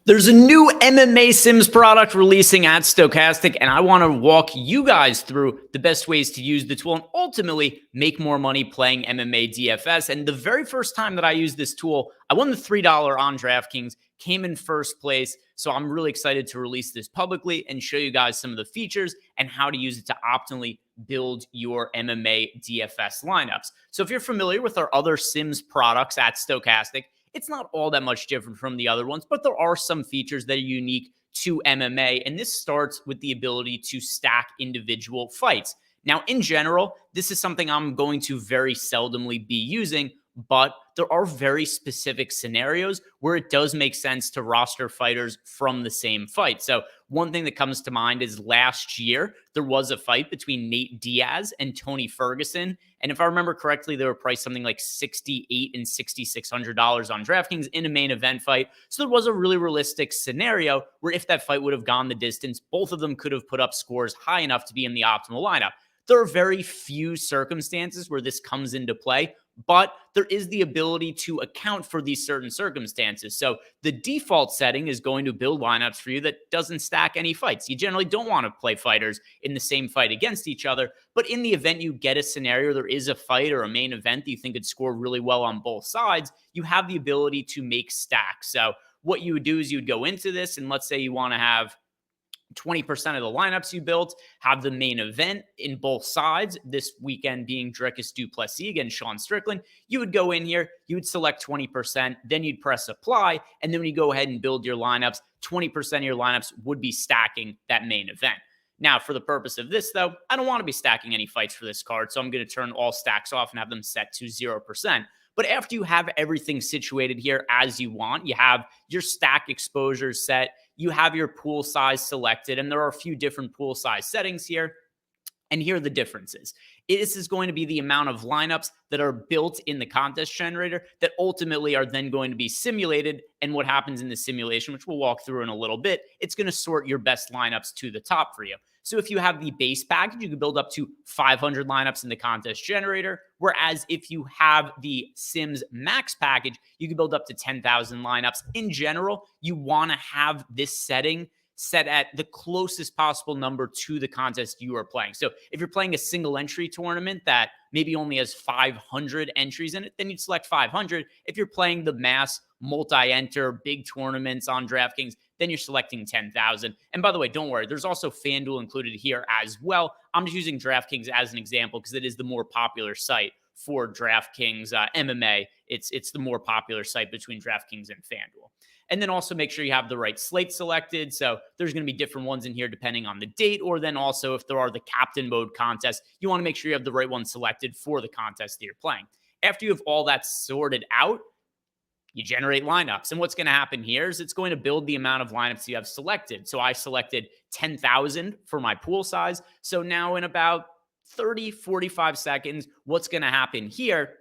There's a new MMA Sims product releasing at Stokastic, and I want to walk you guys through the best ways to use the tool and ultimately make more money playing MMA DFS. And the very first time that I used this tool, I won the $3 on DraftKings, came in first place. So I'm really excited to release this publicly and show you guys some of the features and how to use it to optimally build your MMA DFS lineups. So if you're familiar with our other Sims products at Stokastic, it's not all that much different from the other ones, but there are some features that are unique to MMA. And this starts with the ability to stack individual fights. Now, in general, this is something I'm going to very seldomly be using, but there are very specific scenarios where it does make sense to roster fighters from the same fight. So one thing that comes to mind is last year, there was a fight between Nate Diaz and Tony Ferguson. And if I remember correctly, they were priced something like $6,800 and $6,600 on DraftKings in a main event fight. So there was a really realistic scenario where if that fight would have gone the distance, both of them could have put up scores high enough to be in the optimal lineup. There are very few circumstances where this comes into play, but there is the ability to account for these certain circumstances. So the default setting is going to build lineups for you that doesn't stack any fights. You generally don't want to play fighters in the same fight against each other, but in the event you get a scenario, there is a fight or a main event that you think could score really well on both sides, you have the ability to make stacks. So what you would do is you'd go into this, and let's say you want to have 20% of the lineups you built have the main event in both sides, this weekend being Dricus du Plessis against Sean Strickland. You would go in here, you would select 20%, then you'd press apply, and then when you go ahead and build your lineups, 20% of your lineups would be stacking that main event. Now, for the purpose of this, though, I don't want to be stacking any fights for this card, so I'm going to turn all stacks off and have them set to 0%. But after you have everything situated here as you want, you have your stack exposure set, you have your pool size selected, and there are a few different pool size settings here. And here are the differences. This is going to be the amount of lineups that are built in the contest generator that ultimately are then going to be simulated. And what happens in the simulation, which we'll walk through in a little bit, it's going to sort your best lineups to the top for you. So if you have the base package, you can build up to 500 lineups in the contest generator. Whereas if you have the Sims Max package, you can build up to 10,000 lineups. In general, you want to have this setting set at the closest possible number to the contest you are playing. So if you're playing a single entry tournament that maybe only has 500 entries in it, then you'd select 500. If you're playing the mass multi-enter big tournaments on DraftKings, then you're selecting 10,000. And by the way, don't worry, there's also FanDuel included here as well. I'm just using DraftKings as an example because it is the more popular site for DraftKings MMA. It's the more popular site between DraftKings and FanDuel. And then also make sure you have the right slate selected. So there's going to be different ones in here depending on the date, or then also if there are the captain mode contests, you want to make sure you have the right one selected for the contest that you're playing. After you have all that sorted out, you generate lineups. And what's going to happen here is it's going to build the amount of lineups you have selected. So I selected 10,000 for my pool size. So now in about 30, 45 seconds, what's going to happen here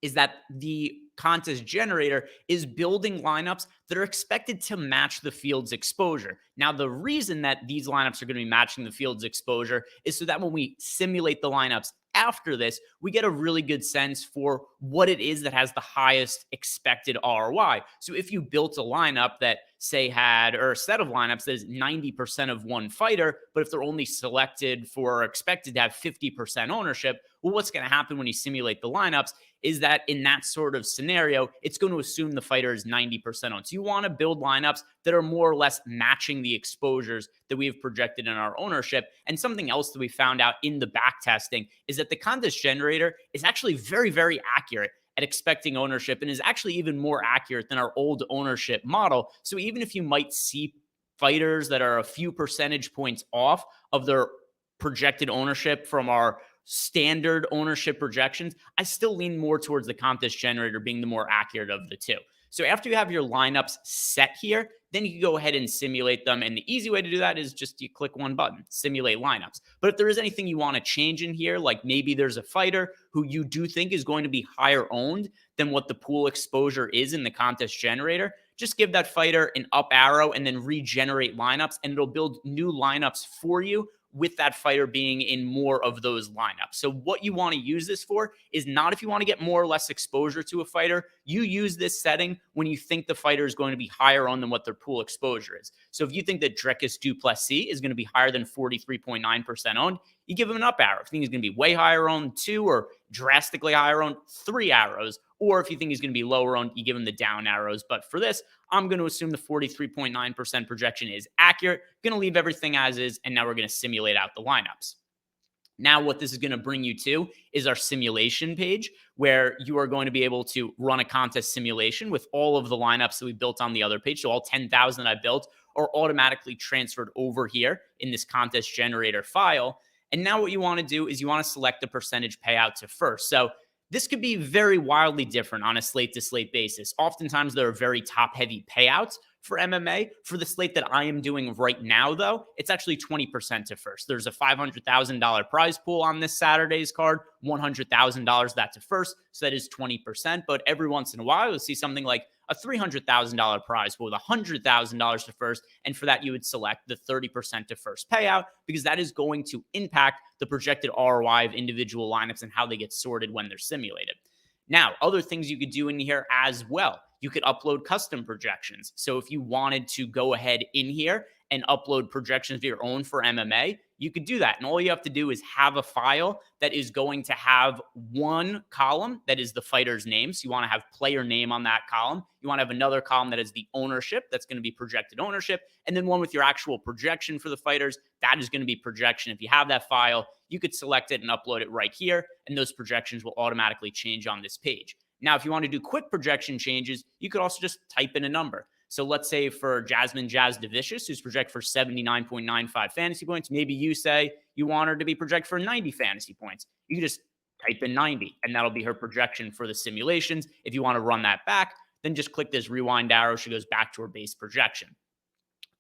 is that the contest generator is building lineups that are expected to match the field's exposure. Now, the reason that these lineups are going to be matching the field's exposure is so that when we simulate the lineups after this, we get a really good sense for what it is that has the highest expected ROI. So if you built a lineup that, say, had, or a set of lineups that is 90% of one fighter, but if they're only selected for or expected to have 50% ownership, well, what's going to happen when you simulate the lineups is that in that sort of scenario, it's going to assume the fighter is 90% on. So you want to build lineups that are more or less matching the exposures that we have projected in our ownership. And something else that we found out in the back testing is that the contest generator is actually very, very accurate at expecting ownership and is actually even more accurate than our old ownership model. So even if you might see fighters that are a few percentage points off of their projected ownership from our standard ownership projections, I still lean more towards the contest generator being the more accurate of the two. So after you have your lineups set here, then you can go ahead and simulate them. And the easy way to do that is just you click one button, simulate lineups. But if there is anything you want to change in here, like maybe there's a fighter who you do think is going to be higher owned than what the pool exposure is in the contest generator, just give that fighter an up arrow and then regenerate lineups, and it'll build new lineups for you with that fighter being in more of those lineups. So what you want to use this for is not if you want to get more or less exposure to a fighter. You use this setting when you think the fighter is going to be higher on than what their pool exposure is. So if you think that Dricus du Plessis is going to be higher than 43.9% owned, you give him an up arrow. If you think he's going to be way higher owned, 2, or drastically higher owned, 3 arrows. Or if you think he's going to be lower owned, you give him the down arrows. But for this, I'm going to assume the 43.9% projection is accurate. Going to leave everything as is, and now we're going to simulate out the lineups. Now, what this is going to bring you to is our simulation page, where you are going to be able to run a contest simulation with all of the lineups that we built on the other page. So all 10,000 I built are automatically transferred over here in this contest generator file. And now what you want to do is you want to select the percentage payout to first. So this could be very wildly different on a slate-to-slate basis. Oftentimes, there are very top-heavy payouts for MMA. For the slate that I am doing right now, though, it's actually 20% to first. There's a $500,000 prize pool on this Saturday's card, $100,000 that to first, so that is 20%. But every once in a while, you'll see something like a $300,000 prize pool with $100,000 to first, and for that, you would select the 30% to first payout, because that is going to impact the projected ROI of individual lineups and how they get sorted when they're simulated. Now, other things you could do in here as well. You could upload custom projections. So if you wanted to go ahead in here and upload projections of your own for MMA, you could do that. And all you have to do is have a file that is going to have one column that is the fighter's name. So you want to have player name on that column. You want to have another column that is the ownership. That's going to be projected ownership. And then one with your actual projection for the fighters. That is going to be projection. If you have that file, you could select it and upload it right here. And those projections will automatically change on this page. Now, if you want to do quick projection changes, you could also just type in a number. So let's say for Jasmine Jazz DeVicious, who's projected for 79.95 fantasy points, maybe you say you want her to be projected for 90 fantasy points. You can just type in 90, and that'll be her projection for the simulations. If you want to run that back, then just click this rewind arrow. She goes back to her base projection.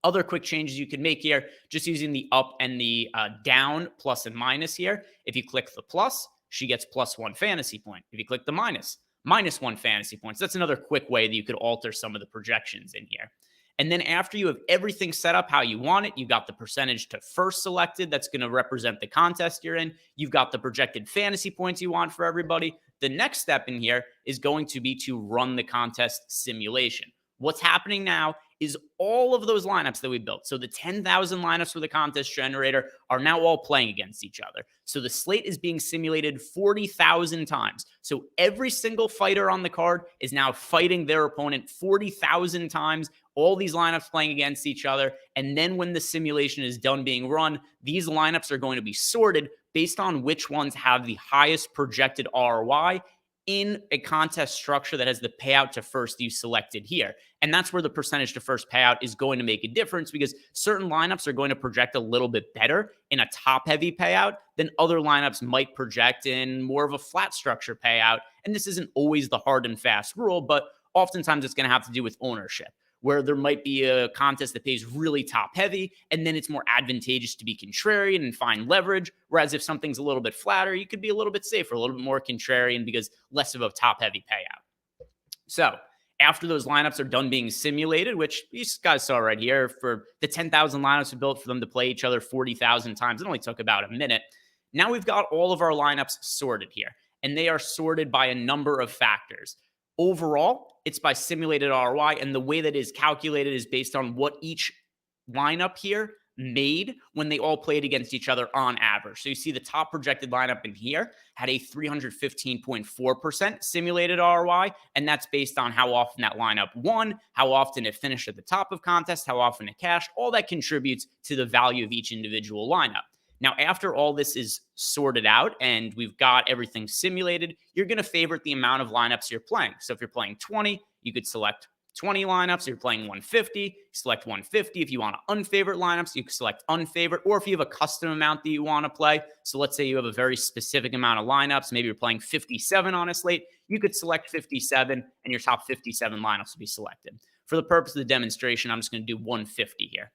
Other quick changes you can make here, just using the up and the down, plus and minus here. If you click the plus, she gets +1 fantasy point. If you click the minus, -1 fantasy points. That's another quick way that you could alter some of the projections in here. And then after you have everything set up how you want it, you've got the percentage to first selected. That's going to represent the contest you're in. You've got the projected fantasy points you want for everybody. The next step in here is going to be to run the contest simulation. What's happening now is all of those lineups that we built. So the 10,000 lineups for the contest generator are now all playing against each other. So the slate is being simulated 40,000 times. So every single fighter on the card is now fighting their opponent 40,000 times. All these lineups playing against each other. And then when the simulation is done being run, these lineups are going to be sorted based on which ones have the highest projected ROI in a contest structure that has the payout to first you selected here. And that's where the percentage to first payout is going to make a difference, because certain lineups are going to project a little bit better in a top-heavy payout than other lineups might project in more of a flat structure payout. And this isn't always the hard and fast rule, but oftentimes it's going to have to do with ownership, where there might be a contest that pays really top heavy, and then it's more advantageous to be contrarian and find leverage. Whereas if something's a little bit flatter, you could be a little bit safer, a little bit more contrarian, because less of a top heavy payout. So after those lineups are done being simulated, which you guys saw right here, for the 10,000 lineups we built for them to play each other 40,000 times, it only took about a minute. Now we've got all of our lineups sorted here, and they are sorted by a number of factors. Overall, it's by simulated ROI, and the way that is calculated is based on what each lineup here made when they all played against each other on average. So you see the top projected lineup in here had a 315.4% simulated ROI, and that's based on how often that lineup won, how often it finished at the top of contest, how often it cashed. All that contributes to the value of each individual lineup. Now, after all this is sorted out and we've got everything simulated, you're going to favorite the amount of lineups you're playing. So if you're playing 20, you could select 20 lineups. If you're playing 150, select 150. If you want to unfavorite lineups, you can select unfavorite. Or if you have a custom amount that you want to play, so let's say you have a very specific amount of lineups, maybe you're playing 57 on a slate, you could select 57 and your top 57 lineups will be selected. For the purpose of the demonstration, I'm just going to do 150 here.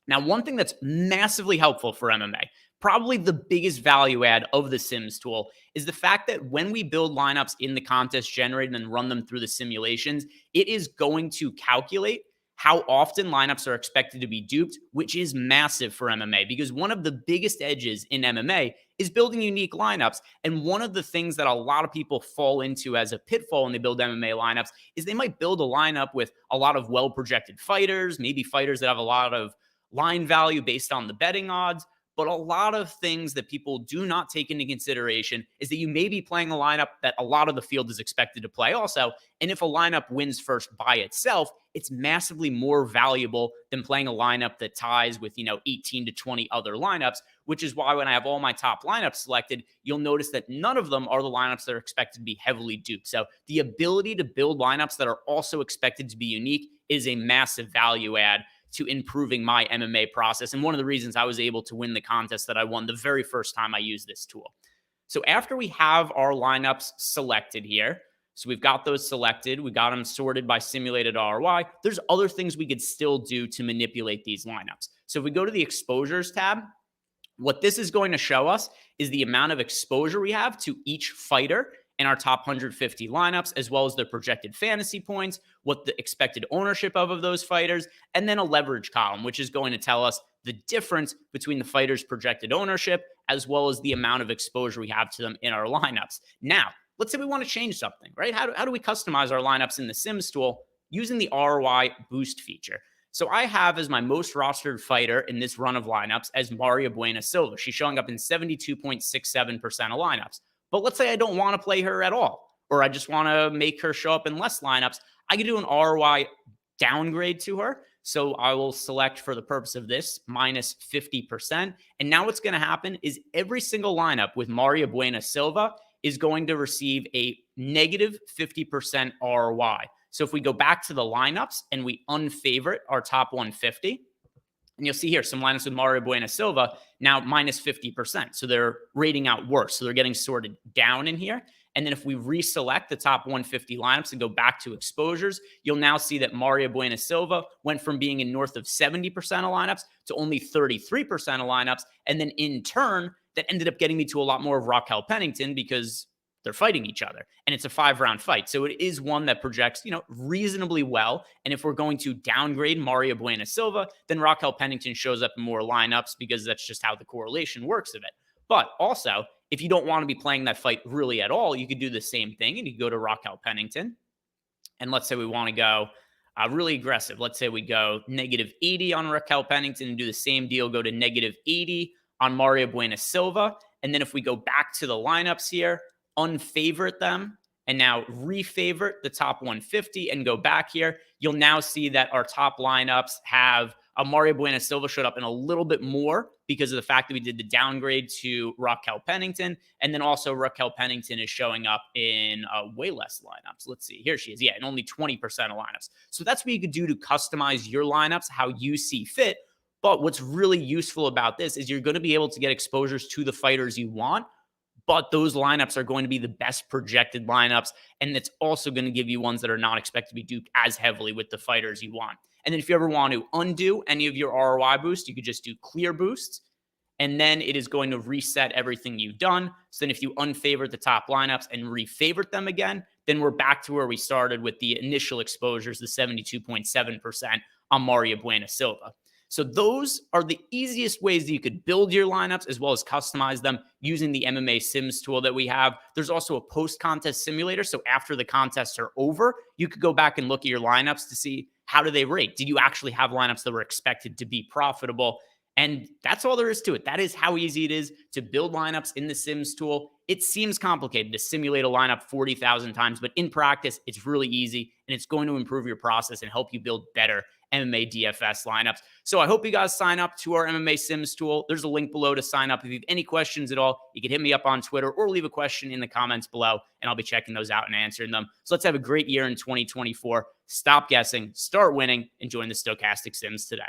Now, one thing that's massively helpful for MMA, probably the biggest value add of the Sims tool, is the fact that when we build lineups in the contest generator and run them through the simulations, it is going to calculate how often lineups are expected to be duped, which is massive for MMA because one of the biggest edges in MMA is building unique lineups. And one of the things that a lot of people fall into as a pitfall when they build MMA lineups is they might build a lineup with a lot of well-projected fighters, maybe fighters that have a lot of line value based on the betting odds. But a lot of things that people do not take into consideration is that you may be playing a lineup that a lot of the field is expected to play also. And if a lineup wins first by itself, it's massively more valuable than playing a lineup that ties with, 18 to 20 other lineups, which is why when I have all my top lineups selected, you'll notice that none of them are the lineups that are expected to be heavily duped. So the ability to build lineups that are also expected to be unique is a massive value add to improving my MMA process. And one of the reasons I was able to win the contest that I won the very first time I used this tool. So after we have our lineups selected here, so we've got those selected, we got them sorted by simulated ROI, there's other things we could still do to manipulate these lineups. So if we go to the exposures tab, what this is going to show us is the amount of exposure we have to each fighter in our top 150 lineups, as well as their projected fantasy points, what the expected ownership of those fighters, and then a leverage column, which is going to tell us the difference between the fighters' projected ownership, as well as the amount of exposure we have to them in our lineups. Now, let's say we want to change something, right? How do we customize our lineups in the Sims tool using the ROI boost feature? So I have as my most rostered fighter in this run of lineups as Maria Buena Silva. She's showing up in 72.67% of lineups. But let's say I don't want to play her at all, or I just want to make her show up in less lineups. I can do an ROI downgrade to her. So I will select for the purpose of this minus 50%. And now what's going to happen is every single lineup with Maria Buena Silva is going to receive a negative 50% ROI. So if we go back to the lineups and we unfavorite our top 150, and you'll see here some lineups with Mario Buena Silva now minus 50%. So they're rating out worse. So they're getting sorted down in here. And then if we reselect the top 150 lineups and go back to exposures, you'll now see that Mario Buena Silva went from being in north of 70% of lineups to only 33% of lineups. And then in turn, that ended up getting me to a lot more of Raquel Pennington because they're fighting each other. And it's a 5-round fight. So it is one that projects, reasonably well. And if we're going to downgrade Maria Buena Silva, then Raquel Pennington shows up in more lineups because that's just how the correlation works of it. But also, if you don't want to be playing that fight really at all, you could do the same thing and you could go to Raquel Pennington. And let's say we want to go really aggressive. Let's say we go negative 80 on Raquel Pennington and do the same deal, go to negative 80 on Maria Buena Silva. And then if we go back to the lineups here, unfavorite them, and now refavorite the top 150 and go back here, you'll now see that our top lineups have Mario Buena Silva showed up in a little bit more because of the fact that we did the downgrade to Raquel Pennington. And then also Raquel Pennington is showing up in way less lineups. Let's see. Here she is. Yeah, in only 20% of lineups. So that's what you could do to customize your lineups how you see fit. But what's really useful about this is you're going to be able to get exposures to the fighters you want, but those lineups are going to be the best projected lineups. And it's also going to give you ones that are not expected to be duped as heavily with the fighters you want. And then if you ever want to undo any of your ROI boosts, you could just do clear boosts. And then it is going to reset everything you've done. So then if you unfavorite the top lineups and refavorite them again, then we're back to where we started with the initial exposures, the 72.7% on Maria Buena Silva. So those are the easiest ways that you could build your lineups as well as customize them using the MMA Sims tool that we have. There's also a post-contest simulator. So after the contests are over, you could go back and look at your lineups to see how do they rate. Did you actually have lineups that were expected to be profitable? And that's all there is to it. That is how easy it is to build lineups in the Sims tool. It seems complicated to simulate a lineup 40,000 times, but in practice, it's really easy and it's going to improve your process and help you build better MMA DFS lineups. So I hope you guys sign up to our MMA Sims tool. There's a link below to sign up. If you have any questions at all, you can hit me up on Twitter or leave a question in the comments below, and I'll be checking those out and answering them. So let's have a great year in 2024. Stop guessing, start winning, and join the Stokastic Sims today.